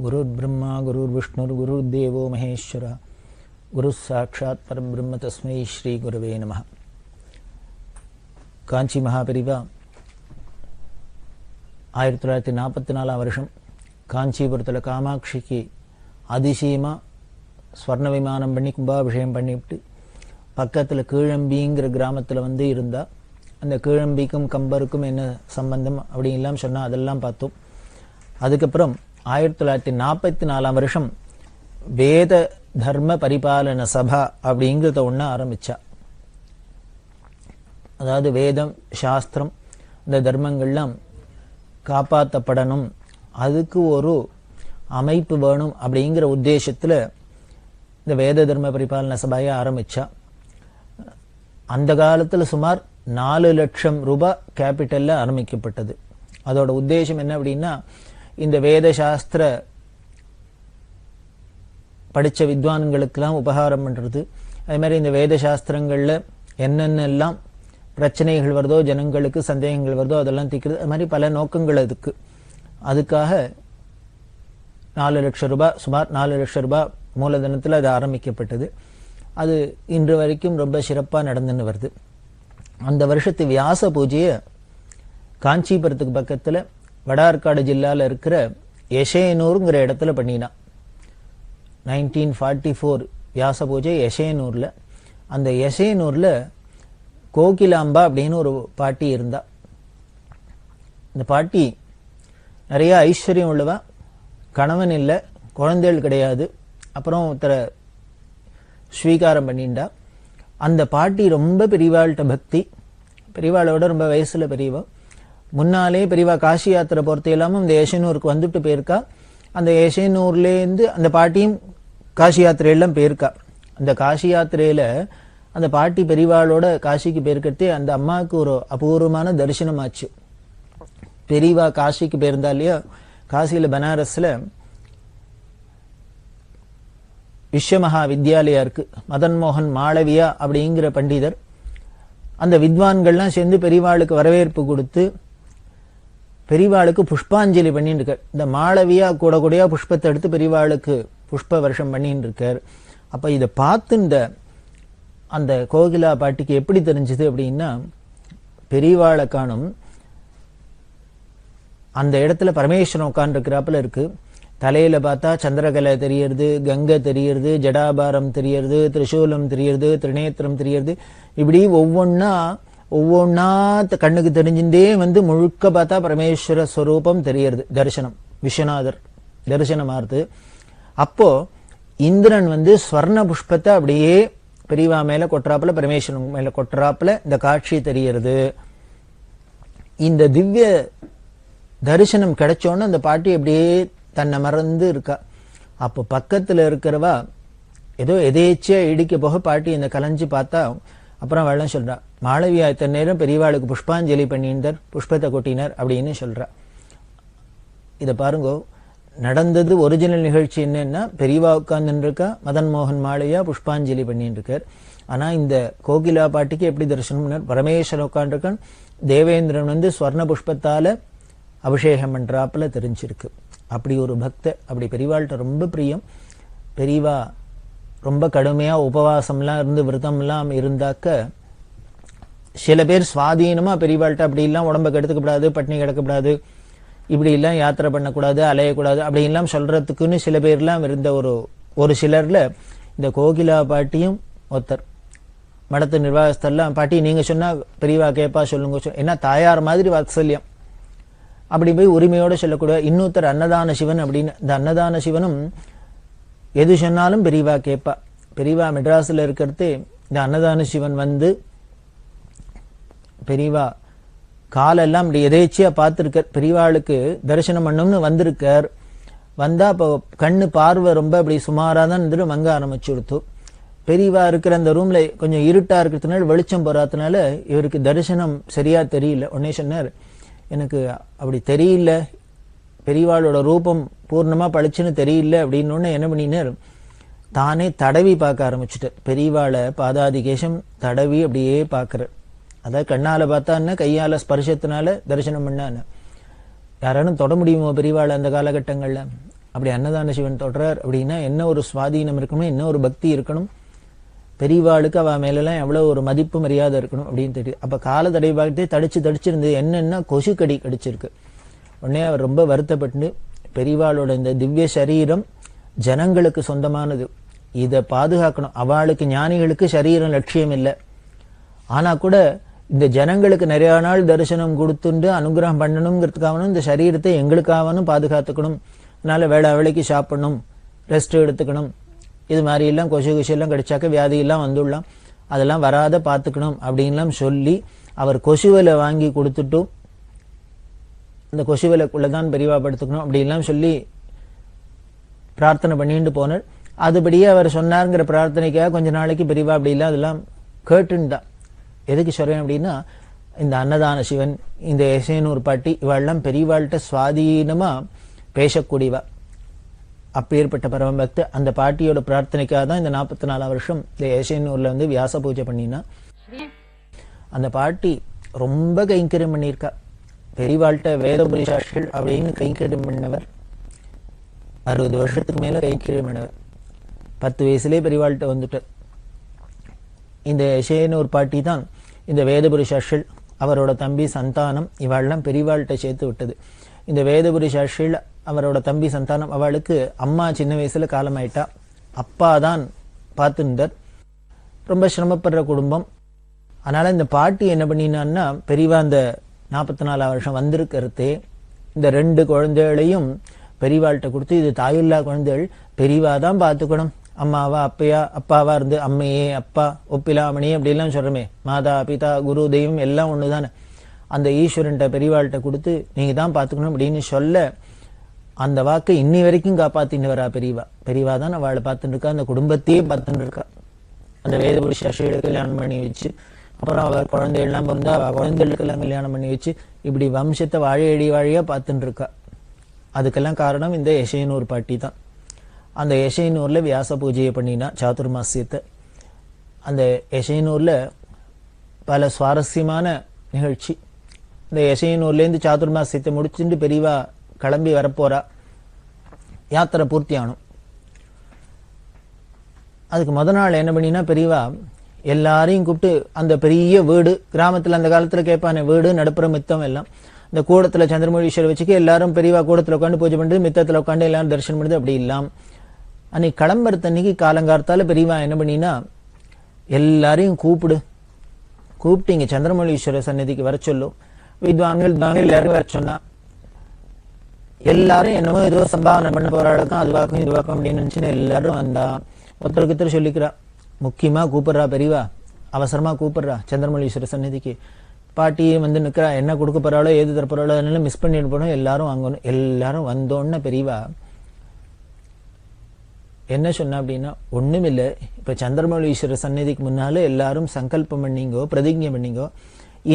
குருர் பிரம்மா குருர் விஷ்ணுர் குருர் தேவோ மகேஸ்வரா குரு சாட்சாத் பரபிரம்ம தஸ்மை ஸ்ரீ குருவே நமः. காஞ்சி மகாபெரிவா 1944 வருஷம் காஞ்சிபுரத்தில் காமாட்சிக்கு அதிசயமாக ஸ்வர்ண விமானம் பண்ணி கும்பாபிஷேகம் பண்ணிவிட்டு பக்கத்தில் கீழம்பிங்கிற கிராமத்தில் வந்து இருந்தால் அந்த கீழம்பிக்கும் கம்பருக்கும் என்ன சம்பந்தம் அப்படின்லாம் சொன்னால் அதெல்லாம் பார்த்தோம். அதுக்கப்புறம் 1944 வருஷம் வேத தர்ம பரிபாலன சபா அப்படிங்கிறத ஒன்று ஆரம்பித்தா. அதாவது வேதம் சாஸ்திரம் இந்த தர்மங்கள்லாம் காப்பாற்றப்படணும், அதுக்கு ஒரு அமைப்பு வேணும் அப்படிங்கிற உத்தேசத்தில் இந்த வேத தர்ம பரிபாலன சபையை ஆரம்பித்தா. அந்த காலத்தில் சுமார் 4 லட்சம் ரூபாய் கேபிட்டலில் ஆரம்பிக்கப்பட்டது. அதோட உத்தேசம் என்ன அப்படின்னா, இந்த வேத சாஸ்திர படித்த வித்வான்களுக்கெல்லாம் உபகாரம் பண்ணுறது, அதே மாதிரி இந்த வேத சாஸ்திரங்களில் என்னென்னலாம் பிரச்சனைகள் வருதோ, ஜனங்களுக்கு சந்தேகங்கள் வருதோ அதெல்லாம் தீர்க்கிறது, அது மாதிரி பல நோக்கங்கள் அதுக்கு. அதுக்காக 4 லட்சம் ரூபாய், சுமார் 4 லட்சம் ரூபாய் மூலதனத்தில் அது ஆரம்பிக்கப்பட்டது. அது இன்று வரைக்கும் ரொம்ப சிறப்பாக நடந்துன்னு வருது. அந்த வருஷத்து வியாச பூஜையை காஞ்சிபுரத்துக்கு பக்கத்தில் வடார்காடு ஜில்லாவில் இருக்கிற யசேனூருங்கிற இடத்துல பண்ணினா. 1944 வியாச பூஜை யசேனூரில். அந்த யசேனூரில் கோகிலாம்பா அப்படின்னு ஒரு பாட்டி இருந்தா. இந்த பாட்டி நிறைய ஐஸ்வர்யம் உள்ளவா, கணவன் இல்லை, குழந்தைகள் கிடையாது. அப்புறம் ஒருத்தரை ஸ்வீகாரம் பண்ணிண்டா. அந்த பாட்டி ரொம்ப பெரியவாள்கிட்ட பக்தி, பெரியவாளோட ரொம்ப வயசில் பெரியவா. முன்னாலே பெரியவா காசி யாத்திரை பொறுத்த இல்லாமல் இந்த யசேனூருக்கு வந்துட்டு போயிருக்கா. அந்த யசேனூர்லேருந்து அந்த பாட்டியும் காசி யாத்திரையெல்லாம் போயிருக்கா. அந்த காசி யாத்திரையில் அந்த பாட்டி பெரியவாளோட காசிக்கு போயிருக்கிறதே அந்த அம்மாவுக்கு ஒரு அபூர்வமான தரிசனமாச்சு. பெரியவா காசிக்கு போயிருந்தா இல்லையா, காசியில் பனாரஸில் விஸ்வமகா வித்யாலயா இருக்கு. மதன் மோகன் மாளவியா அப்படிங்கிற பண்டிதர், அந்த வித்வான்கள்லாம் சேர்ந்து பெரியவாளுக்கு வரவேற்பு கொடுத்து பெரியவாளுக்கு புஷ்பாஞ்சலி பண்ணிட்டு இருக்கார். இந்த மாளவியா கூட கூடயா புஷ்பத்தை எடுத்து பெரியவாளுக்கு புஷ்ப வருஷம் பண்ணிட்டு இருக்கார். அப்ப இதை பார்த்து இந்த அந்த கோகிலா பாட்டிக்கு எப்படி தெரிஞ்சது அப்படின்னா, பெரியவாளை காணும் அந்த இடத்துல பரமேஸ்வரன் உட்கார்ந்துருக்கிறாப்புல இருக்கு. தலையில பார்த்தா சந்திரகலை தெரியறது, கங்கை தெரியறது, ஜடாபாரம் தெரியறது, திரிசூலம் தெரியறது, திரிநேத்திரம் தெரியறது. இப்படி ஒவ்வொன்னா கண்ணுக்கு தெரிஞ்சுட்டே வந்து முழுக்க பார்த்தா பரமேஸ்வர ஸ்வரூபம் தெரியறது. தரிசனம், விஸ்வநாதர் தரிசனமாறுது. அப்போ இந்திரன் வந்து ஸ்வர்ண புஷ்பத்தை அப்படியே பெரியவா மேல கொட்டுறாப்புல, பரமேஸ்வரன் மேல கொட்டுறாப்புல இந்த காட்சி தெரியறது. இந்த திவ்ய தரிசனம் கிடைச்சோன்னு அந்த பாட்டி அப்படியே தன்னை மறந்து இருக்கா. அப்போ பக்கத்துல இருக்கிறவா ஏதோ எதேச்சியா இடிக்க போக பாட்டி இந்த கலைஞ்சு பார்த்தா, அப்புறம் வெள்ளம் சொல்றா, மாளவியா இத்தனை நேரம் பெரியவாளுக்கு புஷ்பாஞ்சலி பண்ணினார், புஷ்பத்தை கொட்டினார் அப்படின்னு சொல்றா. இதை பாருங்க, நடந்தது ஒரிஜினல் நிகழ்ச்சி என்னன்னா, பெரியவா உட்கார்ந்து இருக்கா, மதன் மோகன் மாளவியா புஷ்பாஞ்சலி பண்ணிட்டு இருக்கார். ஆனா இந்த கோகிலா பாட்டிக்கு எப்படி தரிசனம், பரமேஸ்வரன் உட்காந்துருக்கான், தேவேந்திரன் வந்து ஸ்வர்ண புஷ்பத்தால அபிஷேகம் பண்றாப்புல தெரிஞ்சிருக்கு. அப்படி ஒரு பக்த, அப்படி பெரியவாள்கிட்ட ரொம்ப பிரியம். பெரியவா ரொம்ப கடுமையா உபவாசம்லாம் இருந்து விரதம்லாம் இருந்தாக்க, சில பேர் சுவாதீனமா பெரியவாள்கிட்ட அப்படி எல்லாம் உடம்பை கெடுத்துக்கப்படாது, பட்னி கிடக்கப்படாது, இப்படி எல்லாம் யாத்திரை பண்ணக்கூடாது, அலையக்கூடாது அப்படின்லாம் சொல்றதுக்குன்னு சில பேர்லாம் இருந்த ஒரு சிலர்ல இந்த கோகிலா பாட்டியும் ஒருத்தர். மடத்து நிர்வாகஸ்தெல்லாம், பாட்டி நீங்க சொன்னா பெரியவா கேப்பா, சொல்லுங்க, ஏன்னா தாயார் மாதிரி வாத்சல்யம். அப்படி போய் உரிமையோட சொல்லக்கூடிய இன்னொருத்தர் அன்னதான சிவன் அப்படின்னு. இந்த அன்னதான சிவனும் எது சொன்னாலும் பெரியவா கேட்பா. பெரியவா மெட்ராஸில் இருக்கிறது இந்த அன்னதான சிவன் வந்து பெரியவா காலெல்லாம் இப்படி எதேச்சியா பார்த்துருக்கார். பெரியவாளுக்கு தரிசனம் பண்ணணும்னு வந்திருக்கார். வந்தா இப்போ கண்ணு பார்வை ரொம்ப அப்படி சுமாராக தான் இருந்துட்டு மங்க ஆரம்பிச்சு கொடுத்து. பெரியவா இருக்கிற அந்த ரூம்ல கொஞ்சம் இருட்டா இருக்கிறதுனால, வெளிச்சம் போறாதனால இவருக்கு தரிசனம் சரியா தெரியல. உடனே சொன்னார், எனக்கு அப்படி தெரியல, பெரியவாளோட ரூபம் பூர்ணமா பளிச்சுன்னு தெரியல அப்படின்னு. என்ன பண்ணினார், தானே தடவி பார்க்க ஆரம்பிச்சுட்டார். பெரியவாளை பாதாதிகேசம் தடவி அப்படியே பார்க்கிறார். அதாவது கண்ணால பார்த்தா, கையால ஸ்பர்சத்தினால தரிசனம் பண்ண. யாராலும் தொட முடியுமோ பெரியவாளை அந்த காலகட்டங்கள்ல? அப்படி அன்னதான சிவன் தொடுறார் அப்படின்னா என்ன ஒரு சுவாதீனம் இருக்கணும், என்ன ஒரு பக்தி இருக்கணும், பெரியவாளுக்கு அவ மேலெல்லாம் எவ்வளவு ஒரு மதிப்பு மரியாதை இருக்கணும் அப்படின்னு தெரியுது. அப்ப கால தடை பார்த்து தடிச்சிருந்தது. என்னன்னா கொசு கடி கடிச்சிருக்கு. உடனே அவர் ரொம்ப வருத்தப்பட்டு, பெரியவாளோட இந்த திவ்ய சரீரம் ஜனங்களுக்கு சொந்தமானது, இதை பாதுகாக்கணும். அவளுக்கு ஞானிகளுக்கு சரீரம் லட்சியம் இல்லை, ஆனா கூட இந்த ஜனங்களுக்கு நிறைய நாள் தரிசனம் கொடுத்துட்டு அனுகிரகம் பண்ணணுங்கிறதுக்காகணும் இந்த சரீரத்தை எங்களுக்காகணும் பாதுகாத்துக்கணும். அதனால வேளைக்கு சாப்பிடணும், ரெஸ்ட் எடுத்துக்கணும். இது மாதிரி எல்லாம் கொசு எல்லாம் கடிச்சாக்க வியாதி எல்லாம் வந்துடலாம், அதெல்லாம் வராத பார்த்துக்கணும் அப்படின்லாம் சொல்லி அவர் கொசுவலை வாங்கி கொடுத்துட்டும் இந்த கொசுவலைக்குள்ளதான் பெரியவா படுத்துக்கணும் அப்படின்லாம் சொல்லி பிரார்த்தனை பண்ணிட்டு போனார். அதுபடியே அவர் சொன்னாருங்கிற பிரார்த்தனைக்காக கொஞ்ச நாளைக்கு பெரியவா அப்படிலாம் அதெல்லாம் கேட்டுன்னு. எதுக்கு சொல்றேன் அப்படின்னா, இந்த அன்னதான சிவன், இந்த எசேனூர் பாட்டி, இவாள்லாம் பெரியவாள்கிட்ட சுவாதீனமா பேசக்கூடியவா. அப்பேற்பட்ட பரமபக்த அந்த பாட்டியோட பிரார்த்தனைக்காக தான் இந்த 44 வருஷம் இந்த எசேனூர்ல வந்து வியாச பூஜை பண்ணினா. அந்த பாட்டி ரொம்ப கைங்கரியம் பண்ணியிருக்கா. பெரியவாள்கிட்ட வேதபுரி சாஸ்திரிகள் அப்படின்னு கைங்கரியம் பண்ணவர். 60 வருஷத்துக்கு மேல கைங்கரியம் பண்ணவர். 10 வயசுலேயே பெரியவாள்கிட்ட வந்துட்டார். இந்த எசேனூர் பாட்டி தான் இந்த வேதபுரி சாஸ்திரிகள், அவரோட தம்பி சந்தானம், இவாள்லாம் பெரியவாள்கிட்ட சேர்த்து விட்டது. இந்த வேதபுரி சாஸ்திரிகள் அவரோட தம்பி சந்தானம், அவளுக்கு அம்மா சின்ன வயசுல காலமாயிட்டா, அப்பா தான் பார்த்துட்டார். ரொம்ப சிரமப்படுற குடும்பம். அதனால இந்த பாட்டி என்ன பண்ணினான்னா, பெரியவா அந்த 44 வருஷம் வந்திருக்கிறதே இந்த 2 குழந்தைகளையும் பெரியவாள்கிட்ட கொடுத்து, இது தாயில்லா குழந்தைகள், பெரியவா தான் பார்த்துக்கணும். அம்மாவா அப்பாவா இருந்து அம்மையே அப்பா ஒப்பிலாமணி அப்படிலாம் சொல்றமே, மாதா பிதா குரு தெய்வம் எல்லாம் ஒண்ணுதானே. அந்த ஈஸ்வரன்ட்ட பெரியவாள்கிட்ட கொடுத்து நீங்க தான் பார்த்துக்கணும் அப்படின்னு சொல்ல, அந்த வாக்கை இன்னி வரைக்கும் காப்பாத்தின்னு வரா பெரியவா. பெரியவா தான் அவளை பார்த்துட்டு இருக்கா, அந்த குடும்பத்தையே பார்த்துட்டு இருக்கா. அந்த வேதபுரி சாஸ்திரிகளுக்கு கல்யாணம் பண்ணி வச்சு, அப்புறம் அவர் குழந்தைகள்லாம் பிறந்தா அவ குழந்தைகளுக்கு எல்லாம் கல்யாணம் பண்ணி வச்சு, இப்படி வம்சத்தை வாழையடி வாழையா பார்த்துட்டு இருக்கா. அதுக்கெல்லாம் காரணம் இந்த எசேனூர் பாட்டி தான். அந்த எசேனூர்ல வியாச பூஜையை பண்ணினா சாதுர்மாசியத்தை. அந்த எசேனூர்ல பல சுவாரஸ்யமான நிகழ்ச்சி. இந்த எசேனூர்லேருந்து சாதுர்மாசியத்தை முடிச்சுட்டு பெரியவா கிளம்பி வரப்போறா. யாத்திரை பூர்த்தி ஆகணும். அதுக்கு முத நாள் என்ன பண்ணினா, பெரியவா எல்லாரையும் கூப்பிட்டு அந்த பெரிய வீடு, கிராமத்துல அந்த காலத்துல கேட்பானே வீடு நடுப்புற மித்தம் எல்லாம், இந்த கூடத்துல சந்திரமௌலீஸ்வரர் வச்சுக்க எல்லாரும் பெரியவா கூடத்துல உட்காந்து பூஜை பண்ணிட்டு மித்தத்துல உட்காந்து எல்லாரும் தரிசனம் பண்ணுது. அப்படி இல்லாம் அன்னைக்கு கிளம்புறதன்னைக்கு காலங்காலத்தால பெரியவா என்ன பண்ணினா, எல்லாரையும் கூப்பிட்டு இங்க சந்திரமௌலீஸ்வரர் சன்னதிக்கு வர சொல்லும். வித்வான்கள் எல்லாரும் வர சொன்னா, எல்லாரும் என்னமோ ஏதோ சம்பாவனை பண்ண போராடக்கும், அதுவாக்கும் இதுவாக்கும் அப்படின்னு நினைச்சுன்னு எல்லாரும் வந்தா. ஒருத்தருக்கு சொல்லிக்கிறா, முக்கியமா கூப்பிடுறா பெரியவா, அவசரமா கூப்பிடுறா சந்திரமௌலீஸ்வரர் சன்னதிக்கு. பாட்டி வந்து நிக்கிறா, என்ன கொடுக்க போறாளோ ஏது தர போறாளோ அதனால மிஸ் பண்ணிட்டு போனோம், எல்லாரும் வாங்கணும். எல்லாரும் வந்தோன்னு பெரியவா என்ன சொன்னா அப்படின்னா, ஒண்ணும் இல்லை, இப்ப சந்திரமௌலீஸ்வரர் சன்னதிக்கு முன்னால எல்லாரும் சங்கல்பம் பண்ணீங்கோ, பிரதிஜை பண்ணீங்கோ,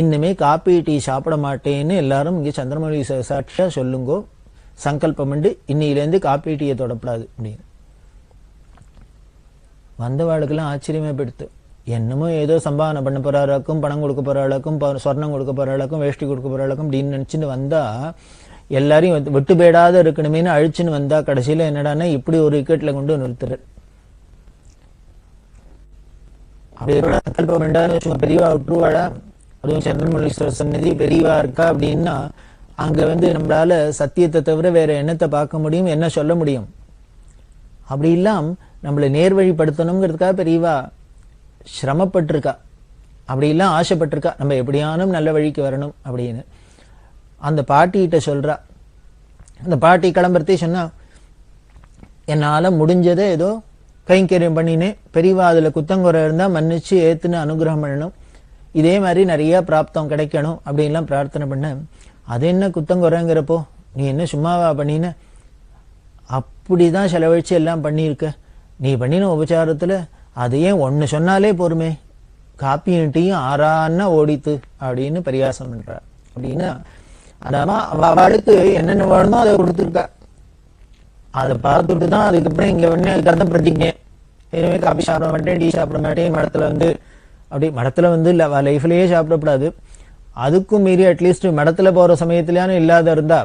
இன்னுமே காப்பி டீ சாப்பிட மாட்டேன்னு எல்லாரும் இங்க சந்திரமௌலீஸ்வரர் சாட்சியா சொல்லுங்கோ, சங்கல்பம் பண்ணி இன்னையிலேருந்து காப்பி டீயை தொடப்படாது அப்படின்னு. வந்தவாளுக்கெல்லாம் ஆச்சரியமே படுத்து, என்னமோ ஏதோ சம்பாவனை பண்ண போறாளுக்கும், பணம் கொடுக்க போறாளுக்கும், சொர்ணம் கொடுக்க போறாளுக்கும், வேஷ்டி கொடுக்க போறாளுக்கும் அப்படின்னு நினைச்சுன்னு வந்தா, எல்லாரையும் விட்டு பேடாத இருக்கணுமேனு அழிச்சுன்னு வந்தா, கடைசியில என்னடான்னா இப்படி ஒரு விக்கெட்ல கொண்டு நிறுத்துற. அப்படி சங்கல்பம் வேண்டாம் பெரியவா விட்டுருவாளா? அதுவும் சந்திரமௌலீஸ்வரர் சன்னதி பெரியவா இருக்கா அப்படின்னா, அங்க வந்து நம்மளால சத்தியத்தை தவிர வேற என்னத்தை பார்க்க முடியும், என்ன சொல்ல முடியும்? அப்படி இல்லாம் நம்மளை நேர்வழிப்படுத்தணுங்கிறதுக்காக பெரியவா சிரமப்பட்டிருக்கா, அப்படி எல்லாம் ஆசைப்பட்டிருக்கா, நம்ம எப்படியானும் நல்ல வழிக்கு வரணும் அப்படின்னு. அந்த பாட்டிகிட்ட சொல்றா. அந்த பாட்டி கிளம்புறதே சொன்னா, என்னால முடிஞ்சதை ஏதோ கைங்கரியம் பண்ணினேன், பெரியவா அதுல குத்தங்குறை இருந்தா மன்னிச்சு ஏத்துன்னு அனுகிரகம் பண்ணணும், இதே மாதிரி நிறைய பிராப்தம் கிடைக்கணும் அப்படின்லாம் பிரார்த்தனை பண்ண. அது என்ன குத்தங்குறைங்கிறப்போ நீ என்ன சும்மாவா பண்ணின? அப்படிதான் செலவழிச்சு எல்லாம் பண்ணியிருக்க. நீ பண்ணின உபச்சாரத்துல அது ஏன் ஒன்னு சொன்னாலே பொறுமே, காப்பியும் டீயும் ஆறான்னா ஓடித்து அப்படின்னு பரியாசம் பண்றா. அப்படின்னா அதாமா அவளுக்கு என்னென்ன வேணுமோ அதை கொடுத்துருக்கா. அதை பார்த்துட்டு தான் அதுக்கப்புறம் இங்க வந்து கருத்தை பிரதிங்க, இனிமே காப்பி சாப்பிட மாட்டேன், டீ சாப்பிட மாட்டேன், மடத்துல வந்து அப்படி மடத்துல வந்து இல்ல லைஃப்லயே சாப்பிடக்கூடாது. அதுக்கும் மீறி அட்லீஸ்ட் மடத்துல போற சமயத்திலான இல்லாத இருந்தா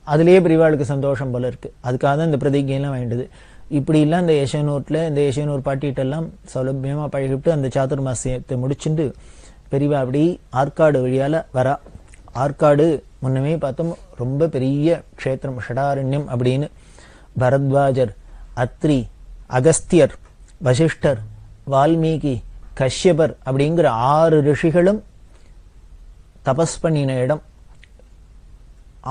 அதுலேயே பெரியவாளுக்கு சந்தோஷம் போல இருக்கு. அதுக்காக தான் இந்த பிரதிஜையெல்லாம் வேண்டியது. இப்படிலாம் இந்த யசனூர் பாட்டிகிட்டெல்லாம் சௌலபியமாக பழகிவிட்டு அந்த சாதுர்மாசியத்தை முடிச்சுட்டு பெரியவா அப்படி ஆற்காடு வழியால் வரா. ஆற்காடு முன்னமே பார்த்தோம் ரொம்ப பெரிய க்ஷேத்திரம், ஷடாரண்யம் அப்படின்னு. பரத்வாஜர், அத்ரி, அகஸ்தியர், வசிஷ்டர், வால்மீகி, கஷ்யபர் அப்படிங்கிற 6 ரிஷிகளும் தபஸ் பண்ணின இடம்.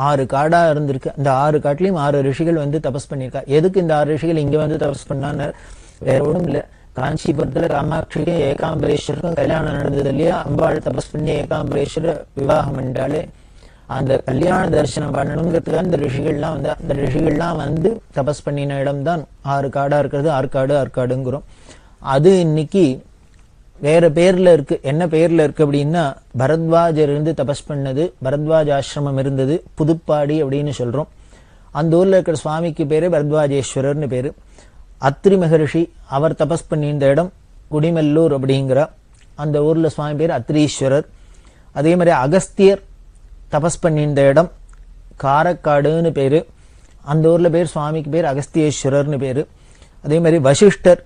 6 காடா இருந்திருக்கு. அந்த 6 காட்டிலையும் 6 ரிஷிகள் வந்து தபஸ் பண்ணியிருக்கா. எதுக்கு இந்த 6 ரிஷிகள் இங்க வந்து தபஸ் பண்ணான்னு வேற ஒன்றும் இல்லை. காஞ்சிபுரத்துல காமாட்சிக்கும் ஏகாம்பரேஸ்வருக்கும் கல்யாணம் நடந்தது இல்லையா? அம்பாள் தபஸ் பண்ணி ஏகாம்பரேஸ்வர விவாகம் என்றாலே அந்த கல்யாண தரிசனம் பண்ணணுங்கிறதுக்காக அந்த ரிஷிகள்லாம் வந்து தபஸ் பண்ணின இடம் தான் 6 காடா இருக்கிறது. ஆற்காடுங்கிறோம். அது இன்னைக்கு வேற பேர்ல இருக்கு. என்ன பேர்ல இருக்கு அப்படின்னா, பரத்வாஜர் இருந்து தபஸ் பண்ணது, பரத்வாஜ ஆசிரமம் இருந்தது, புதுப்பாடி அப்படின்னு சொல்றோம். அந்த ஊர்ல இருக்கிற சுவாமிக்கு பேரு பரத்வாஜேஸ்வரர்னு பேரு. அத்ரி மகரிஷி அவர் தபஸ் பண்ணியிருந்த இடம் குடிமெல்லூர் அப்படிங்கிற அந்த ஊர்ல சுவாமி பேர் அத்ரீஸ்வரர். அதே மாதிரி அகஸ்தியர் தபஸ் பண்ணியிருந்த இடம் காரக்காடுன்னு பேரு. அந்த ஊர்ல பேர் சுவாமிக்கு பேர் அகஸ்தியேஸ்வரர்னு பேரு. அதே மாதிரி வசிஷ்டர்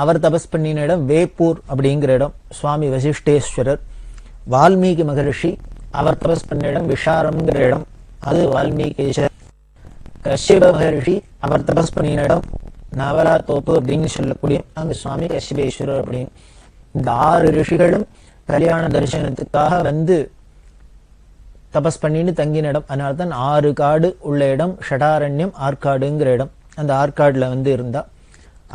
அவர் தபஸ் பண்ணின இடம் வேப்பூர் அப்படிங்கிற இடம், சுவாமி வசிஷ்டேஸ்வரர். வால்மீகி மகரிஷி அவர் தபஸ் பண்ண இடம் விஷாரம்ங்கிற இடம், அது வால்மீகேஸ்வரர். கஷ்யப மகரிஷி அவர் தபஸ் பண்ணின இடம் நவலா தோப்பு அப்படின்னு சொல்லக்கூடிய அங்க சுவாமி கஷ்யபேஸ்வரர் அப்படின்னு. இந்த 6 ரிஷிகளும் கல்யாண தரிசனத்துக்காக வந்து தபஸ் பண்ணின்னு தங்கின இடம். அதனால்தான் 6 காடு உள்ள இடம் ஷடாரண்யம், ஆற்காடுங்கிற இடம். அந்த ஆற்காடுல வந்து இருந்தா.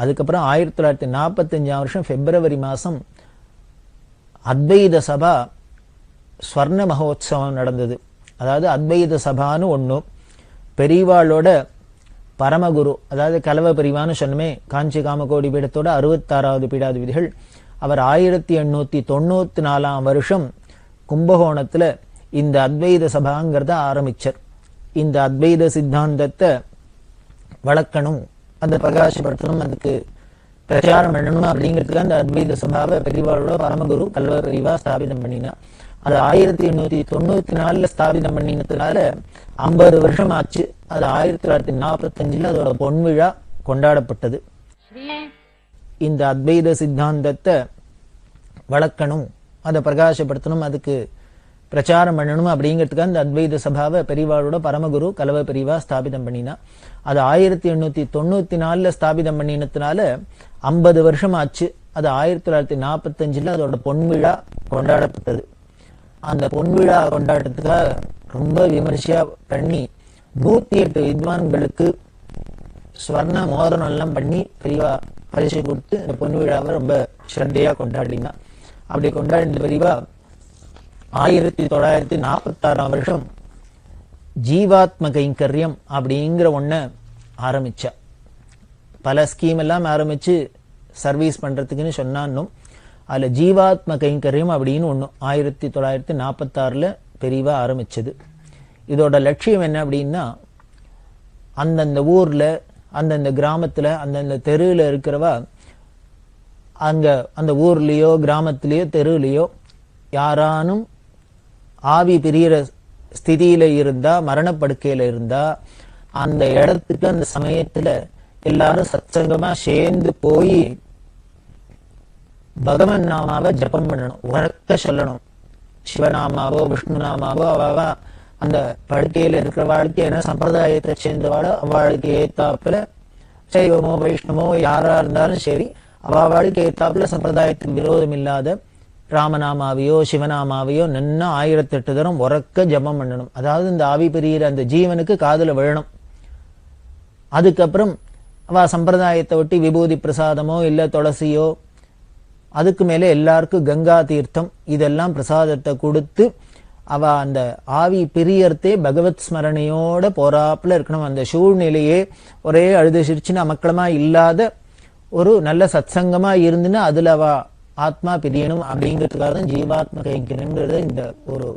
அதுக்கப்புறம் 1945 பிப்ரவரி மாசம் அத்வைத சபா ஸ்வர்ண மகோத்சவம் நடந்தது. அதாவது அத்வைத சபான்னு ஒண்ணு, பெரியவாளோட பரமகுரு, அதாவது கலவ பெரியவான்னு சொன்னமே, காஞ்சி காமகோடி பீடத்தோட 66வது பீடாதிபதிகள். அவர் 1894 கும்பகோணத்துல இந்த அத்வைத சபாங்கிறத ஆரம்பிச்சார். இந்த அத்வைத சித்தாந்தத்தை வளர்க்கணும், அந்த பிரகாசப்படுத்தணும், அதுக்கு பிரச்சாரம் பண்ணணும் அப்படிங்கிறதுக்கு அந்த அத்வைத சபாவை பெரியவாளோட பரமகுரு கல்வ பெரியவா ஸ்தாபிதம் பண்ணினா. அது 1894 ஸ்தாபிதம் பண்ணினதுனால 50 வருஷம் ஆச்சு. அது 1945 அதோட பொன்விழா கொண்டாடப்பட்டது. இந்த அத்வைத சித்தாந்தத்தை வளர்க்கணும், அதை பிரகாசப்படுத்தணும், அதுக்கு பிரச்சாரம் பண்ணணும் அப்படிங்கிறதுக்கு அந்த அத்வைத சபாவை பெரியவாளோட பரமகுரு கலவ பெரியவா ஸ்தாபிதம் பண்ணினா. அது 1894 ஸ்தாபிதம் பண்ணினதுனால 50 வருஷம் ஆச்சு. அது 1945 அதோட பொன்விழா கொண்டாடப்பட்டது. அந்த பொன்விழா கொண்டாட்டத்துக்காக ரொம்ப விமர்சையா பண்ணி 108 வித்வான்களுக்கு ஸ்வர்ண மோதிரம் எல்லாம் பண்ணி பெரியவா பரிசு கொடுத்து இந்த பொன்விழாவை ரொம்ப ஸ்ரத்தையா கொண்டாடினா. அப்படி கொண்டாடின பெரியவா 1946 ஜீவாத்ம கைங்கரியம் அப்படிங்கிற ஒண்ண ஆரம்பிச்சா. பல ஸ்கீம் எல்லாம் ஆரம்பிச்சு சர்வீஸ் பண்றதுக்குன்னு சொன்னான்னும், அதுல ஜீவாத்ம கைங்கரியம் அப்படின்னு ஒண்ணு 1946 பெரியவா ஆரம்பிச்சது. இதோட லட்சியம் என்ன அப்படின்னா, அந்தந்த ஊர்ல, அந்தந்த கிராமத்துல, அந்தந்த தெருவுல இருக்கிறவா அங்க அந்த ஊர்லயோ கிராமத்திலேயோ தெருவுலையோ யாரானும் ஆவி பிரியிற ஸ்திதியில இருந்தா, மரணப்படுக்கையில இருந்தா, அந்த இடத்துக்கு அந்த சமயத்துல எல்லாரும் சத்சங்கமா சேர்ந்து போய் பகவன் நாமாவை ஜபம் பண்ணணும், உறக்க சொல்லணும். சிவநாமாவோ விஷ்ணு நாமாவோ அவ அந்த படுக்கையில இருக்கிறவாளுக்கு என்ன சம்பிரதாயத்தை சேர்ந்தவாளோ அவளுக்கு ஏத்தாப்புல, சைவமோ வைஷ்ணவோ யாரா இருந்தாலும் சரி, அவளுக்கு ஏத்தாப்புல சம்பிரதாயத்துக்கு விரோதம் இல்லாத ராமநாமாவையோ சிவநாமாவையோ நன்னா 1008 தரம் உறக்க ஜபம் பண்ணணும். அதாவது இந்த ஆவி பெரியிற அந்த ஜீவனுக்கு காதுல விழணும். அதுக்கப்புறம் அவ சம்பிரதாயத்தை ஒட்டி விபூதி பிரசாதமோ இல்ல துளசியோ, அதுக்கு மேல எல்லாருக்கும் கங்கா தீர்த்தம் இதெல்லாம் பிரசாதத்தை கொடுத்து அவ அந்த ஆவி பிரியர்த்தே பகவத் ஸ்மரணையோட போறாப்புல இருக்கணும். அந்த சூழ்நிலையே ஒரே அழுது சிரிச்சுன்னு அமக்களமா இல்லாத ஒரு நல்ல சத்சங்கமா இருந்துன்னு அதுல அவ ஆத்மா பிரியணும் அப்படிங்கிறதுக்காக தான் ஜீவாத்ம கைங்கரியம்ங்கிறத இந்த ஒரு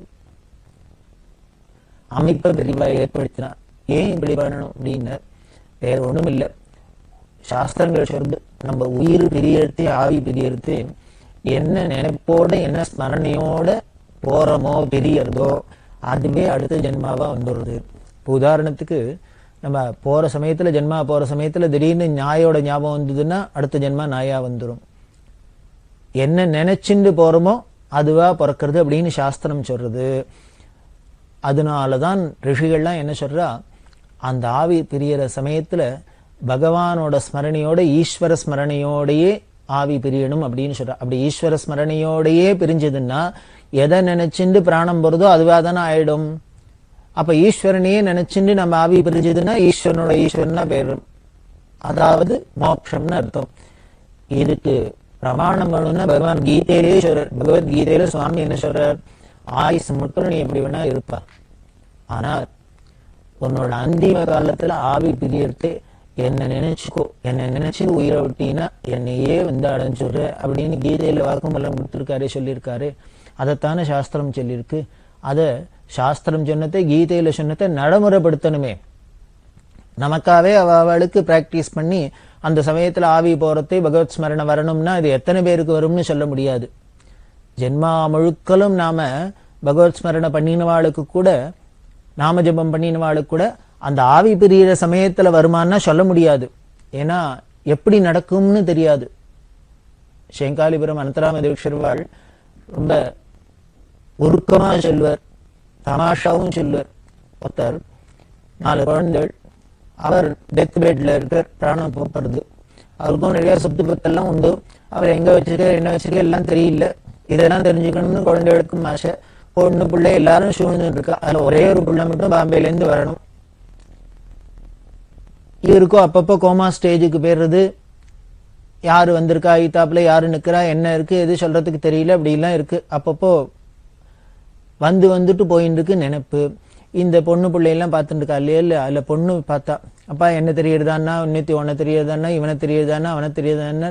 அமைப்பை பெரியவா ஏற்படுத்தினார். ஏன் இப்படி பண்ணணும் அப்படின்னு வேற ஒண்ணும் இல்லை. சாஸ்திரங்கள் சொல்றது, நம்ம உயிர் பிரியறது ஆவி பிரியறது என்ன நினைப்போட என்ன ஸ்மரணையோட போறோமோ பிரியறதோ அதுவே அடுத்த ஜென்மாவா வந்துடுறது. இப்போ உதாரணத்துக்கு நம்ம போற சமயத்துல ஜென்மா போற சமயத்துல திடீர்னு நாயோட ஞாபகம் வந்ததுன்னா அடுத்த ஜென்மா நாயா வந்துடும். என்ன நினைச்சுண்டு போறோமோ அதுவா பிறக்கிறது அப்படின்னு சாஸ்திரம் சொல்றது. அதனாலதான் ரிஷிகள்லாம் என்ன சொல்றா, அந்த ஆவி பிரியற சமயத்துல பகவானோட ஸ்மரணையோட ஈஸ்வர ஸ்மரணையோடையே ஆவி பிரியணும் அப்படின்னு சொல்றா. அப்படி ஈஸ்வர ஸ்மரணையோடையே பிரிஞ்சதுன்னா எதை நினைச்சுண்டு பிராணம் போறதோ அதுவா தானே ஆயிடும். அப்ப ஈஸ்வரனையே நினைச்சுண்டு நம்ம ஆவி பிரிஞ்சதுன்னா ஈஸ்வரனோட ஈஸ்வரனா பேரும், அதாவது மோட்சம்னு அர்த்தம். இதுக்கு பிரமாணம் வேணும்னா பகவான் கீதையிலேயே சொல்றார். பகவத்கீதையில சுவாமி என்ன சொல்றார், ஆயுசு மட்டும் நீ எப்படி வேணா இருப்பா, ஆனால் உன்னோட அந்திம காலத்துல ஆவி பிரியர்த்தே என்ன நினைச்சுக்கோ, என்ன நினைச்சு உயிரை விட்டீங்கன்னா என்னையே அடைஞ்சுடுற அப்படின்னு கீதையில வாக்குமூலம் கொடுத்திருக்காரு, சொல்லியிருக்காரு. அதைத்தானே சாஸ்திரம் சொல்லியிருக்கு. அத சாஸ்திரம் சொன்னதை கீதையில சொன்னதை நடைமுறைப்படுத்தணுமே. நமக்காவே அவளுக்கு பிராக்டிஸ் பண்ணி அந்த சமயத்துல ஆவி போறதை பகவத் ஸ்மரணை வரணும்னா அது எத்தனை பேருக்கு வரும்னு சொல்ல முடியாது. ஜென்மா முழுக்களும் நாம பகவத் ஸ்மரணை பண்ணினவாளுக்கு கூட, நாம ஜபம் பண்ணினவாளுக்கு கூட அந்த ஆவி பிரியிற சமயத்துல வருமானா சொல்ல முடியாது. ஏன்னா எப்படி நடக்கும்னு தெரியாது. சேங்காலிபுரம் அனந்தராம தீட்சிதர் ரொம்ப உருக்கமா சொல்வார், தமாஷாவும் சொல்வார். ஒருத்தர் 4 குழந்தைகள், அவர் டெத் பெட்ல இருக்க, பிராணம் போக்குறது. அவருக்கும் நிறைய சொத்து பத்தெல்லாம் உண்டு. அவர் எங்க வச்சிருக்க என்ன வச்சிருக்க எல்லாம் தெரியல. இதெல்லாம் தெரிஞ்சுக்கணும்னு குழந்தைகளுக்கும் ஆசை. பொண்ணு பிள்ளை எல்லாரும் சூழ்ந்துட்டு இருக்கா. அதுல ஒரே ஒரு பிள்ளை மட்டும் பாம்பேல இருந்து வரணும். இவருக்கும் அப்பப்போ கோமா ஸ்டேஜுக்கு போயிடுறது. யாரு வந்திருக்கா, ஈத்தாப்புல யாரு நிக்கிறா, என்ன இருக்கு எது சொல்றதுக்கு தெரியல, அப்படி எல்லாம் இருக்கு. அப்பப்போ வந்துட்டு போயின்னு இருக்கு நினைப்பு. இந்த பொண்ணு பிள்ளையெல்லாம் பார்த்துட்டு இருக்கா இல்லையா, இல்ல அதுல பொண்ணு பார்த்தா, அப்பா என்ன தெரியறதான்னா, இன்னத்தி உன்னை தெரியறதான்னா, இவனை தெரியறதான்னா, அவனை தெரியறதான்னா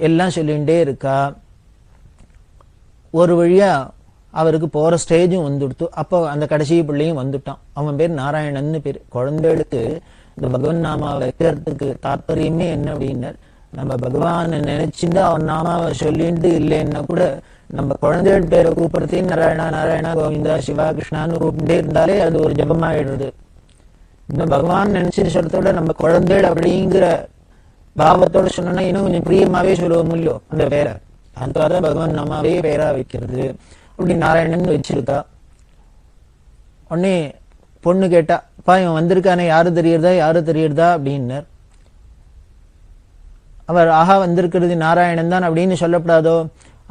எல்லாம் சொல்லிகிட்டே இருக்கா. ஒரு வழியா அவருக்கு போற ஸ்டேஜும் வந்துடுத்து. அப்போ அந்த கடைசி பிள்ளையும் வந்துட்டான். அவன் பேர் நாராயணன்னு பேர். குழந்தைகளுக்கு இந்த பகவான் நாமாவை வைக்கிறதுக்கு தாற்பயமே என்ன அப்படின்னா, நம்ம பகவானை நினைச்சுட்டு அவன் நாமாவை சொல்லிட்டு இல்லைன்னா கூட நம்ம குழந்தைகள் பேரை கூப்பிடுறதையும் நாராயணா நாராயணா கோவிந்தா சிவா கிருஷ்ணான்னு கூப்பிட்டே இருந்தாலே அது ஒரு ஜபமாயிடுறது. இந்த பகவான் நினைச்சு சொல்றதோட நம்ம குழந்தைகள் அப்படிங்கிற பாவத்தோட சொன்னோம்னா இன்னும் கொஞ்சம் பிரியமாவே சொல்லுவோம் இல்லையோ அந்த பேரை. அதுக்காக பகவான் நாமாவே பேரா வைக்கிறது. அப்படி நாராயணன் வச்சிருக்கா. உடனே பொண்ணு கேட்டா, அப்பா இவன் வந்திருக்கானே யாரு தெரியறதா அப்படின்னார். அவர் ஆஹா வந்திருக்கிறது நாராயணன் தான் அப்படின்னு சொல்லப்படாதோ.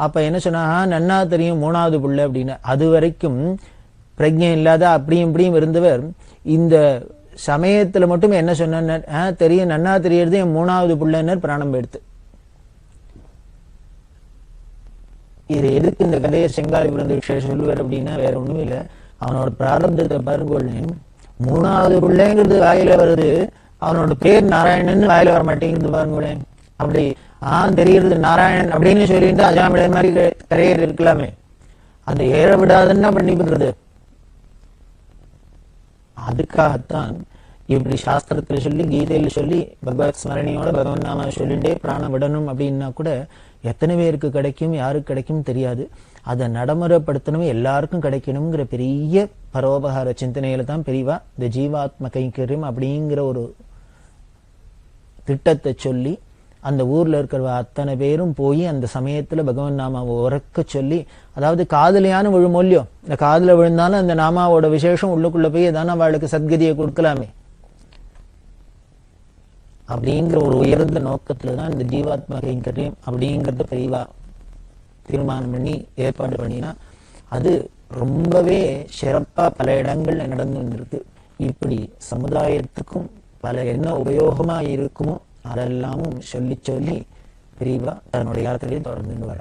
அப்ப என்ன சொன்னா, நன்னா தெரியும் 3வது புள்ள அப்படின்னு. அது வரைக்கும் பிரஜை இல்லாத அப்படியும் இப்படியும் இருந்தவர் இந்த சமயத்துல மட்டும் என்ன சொன்ன, தெரியும் நன்னா தெரியறது என் 3வது புள்ளன்னர் பிராணம் எடுத்து. இது எதுக்கு இந்த கதையை செங்காலிபுரம் தீட்சிதர் சொல்லுவார் அப்படின்னா வேற ஒண்ணும் இல்லை. அவனோட பிராரப்தத்தை பாருங்கொள்ளேன். 3வது பிள்ளைங்கிறது வாயில வருது, அவனோட பேர் நாராயணன் வாயில வர மாட்டேங்கிறது பாருங்களேன். அப்படி தெரியறது நாராயணன் அப்படின்னு சொல்லிட்டு அஜாமிழ மாதிரி கரையர் இருக்கலாமே, அந்த ஏற விடாதுன்னா பண்ணி விடுறது. அதுக்காகத்தான் இப்படி சாஸ்திரத்துல சொல்லி கீதையில சொல்லி பகவத் ஸ்மரணியோட பகவன் நாம சொல்லிட்டே பிராணம் விடணும் அப்படின்னா கூட எத்தனை பேருக்கு கிடைக்கும், யாருக்கு கிடைக்கும் தெரியாது. அதை நடைமுறைப்படுத்தணும், எல்லாருக்கும் கிடைக்கணுங்கிற பெரிய பரோபகார சிந்தனையில தான் பெரியவா இந்த ஜீவாத்ம கைங்கரியம் அப்படிங்கிற ஒரு திட்டத்தை சொல்லி அந்த ஊர்ல இருக்கிற அத்தனை பேரும் போய் அந்த சமயத்துல பகவான் நாமாவை உறக்க சொல்லி, அதாவது காதலியான விழுமொழியோ, இந்த காதல விழுந்தாலும் அந்த நாமாவோட விசேஷம் உள்ளுக்குள்ள போய் தானே அவளுக்கு சத்கதியை கொடுக்கலாமே அப்படிங்கிற ஒரு உயர்ந்த நோக்கத்துலதான் இந்த ஜீவாத்மா கைங்கரியம் அப்படிங்கறத பெரியவா தீர்மானம் பண்ணி ஏற்பாடு பண்ணினா அது ரொம்பவே சிறப்பா பல இடங்கள்ல நடந்து வந்திருக்கு. இப்படி சமுதாயத்துக்கும் பல என்ன உபயோகமா இருக்குமோ அதெல்லாமும் சொல்லி பெரியவா தன்னுடைய யாத்திரையை தொடர்ந்து வர